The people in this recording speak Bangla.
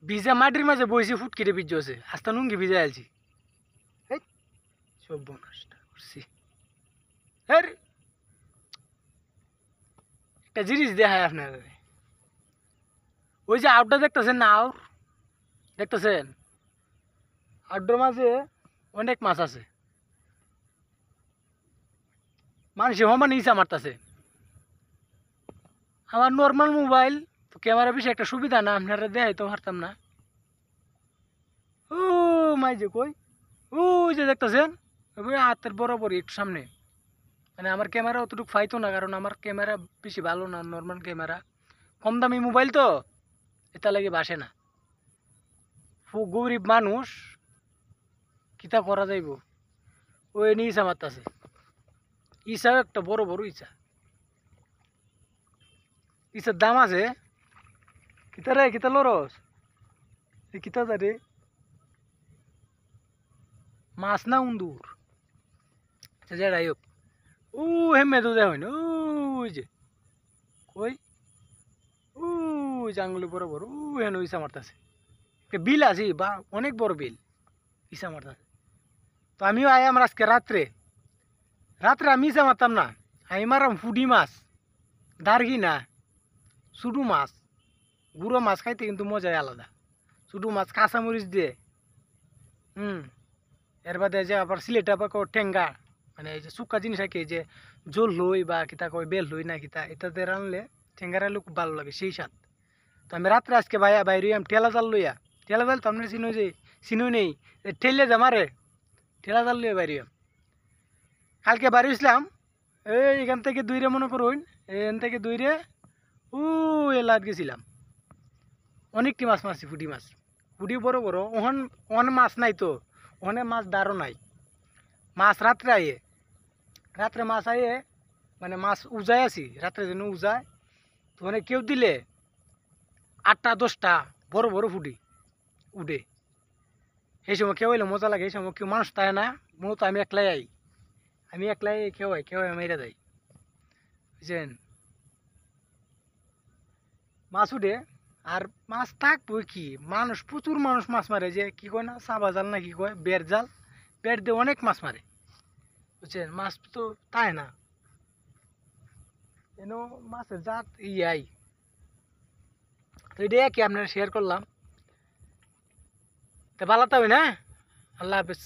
ভিজা মাটির মাঝে বইছি ফুটকিটে ভিজ আছে আস্তা নুঙ্গি ভিজে আলছি সব নষ্ট করছি। একটা জিনিস দেখায় আপনার, ওই যে আউটটা দেখতেছেন না, আউট দেখতেছেন, আউটডোর মাঝে অনেক মাছ আছে। মানুষ সমান ইচ্ছা মারতেছে। আমার নর্মাল মোবাইল ক্যামেরা বেশি একটা সুবিধা না, আপনারা দেখাই তো পারতাম না। ও মাই যে কই ওই যে দেখতেছেন হাতের বরাবরই একটু সামনে, মানে আমার ক্যামেরা অতটুকু ফাইতো না, কারণ আমার ক্যামেরা বেশি ভালো না, নর্মাল ক্যামেরা, কম দামি মোবাইল তো, এটা লাগে বাসে না। গরিব মানুষ কিতা করা যাইব, ওই নিয়ে ইচ্ছা মারতেছে। ইচ্ছাও একটা বড় বড় ইচ্ছা, ইচ্ছার দাম আছে। কিতা রে, কিতা লরস, কিতা যা রে, মাছ না উন্দুর, যেটাই হোক। ও হেমে তো দেখ ওই যে কই ওই যে আঙুলি বরাবর ও হেন ইচ্ছা মারতেছে। বিল আছে বা অনেক বড় বিল, ইচ্ছা মারতেছে। তো আমিও আই আমার আজকে রাত্রে রাত্রে আমি ইচ্ছা মারতাম না, আমি মারাম ফুডি মাছ, দার্গি না, শুধু মাছ। গুঁড়ো মাছ খাইতে কিন্তু মজাই আলাদা, শুধু মাছ কাঁচামরিচ দিয়ে। এর বাদে যে আবার সিলেটে আবার টেঙ্গা, মানে এই যে শুকা জিনিস আর কি, যে জোল লই বা কিতা কয় বেল লই না কিতা, এটাতে রানলে টেঙ্গা রানলে খুব ভালো লাগে, সেই স্বাদ। তো আমি রাত্রে আজকে বাইরে ঠেলা জাল লইয়া, ঠেলা জাল তো আপনার চিনো, যে চিনো নেই, ঠেলে যা মারে, ঠেলা জাল লইয়া বাইরে কালকে বাড়ি আসলাম। এইখান থেকে দূরে মনে করুন, এখান থেকে দূরে ও এলাদ গেছিলাম, অনেকটি মাছ মারছি, ফুটি মাছ, ফুটি বড় বড়। ওখানে মাছ নাই তো, ওখানে মাছ দাঁড়ো নাই, মাছ রাত্রে আইয়ে, রাত্রে মাছ আইয়ে, মানে মাছ উজায় আছি রাত্রে যেন উজায়, তো মানে কেউ দিলে 8টা 10টা বড় বড় ফুটি উঠে। সেই সময় কেউ এলে মজা লাগে, এই সময় কেউ মানুষ তাই না, মূলত আমি একলাই আই, আমি একলাই কেউ মেরে যাই, বুঝছেন। মাছ উঠে, আর মাছ থাকবো কি, মানুষ প্রচুর মানুষ মাছ মারে, যে কি কয় না চাবা জাল না কি কয়, বের জাল, বের দিয়ে অনেক মাছ মারে, বুঝছেন। মাছ তো তাই না, এন মাছের জাত ইয়াই। তো এটা কি আপনারা শেয়ার করলাম, তো ভালো থাকবেন, হ্যাঁ, আল্লাহ হাফেজ।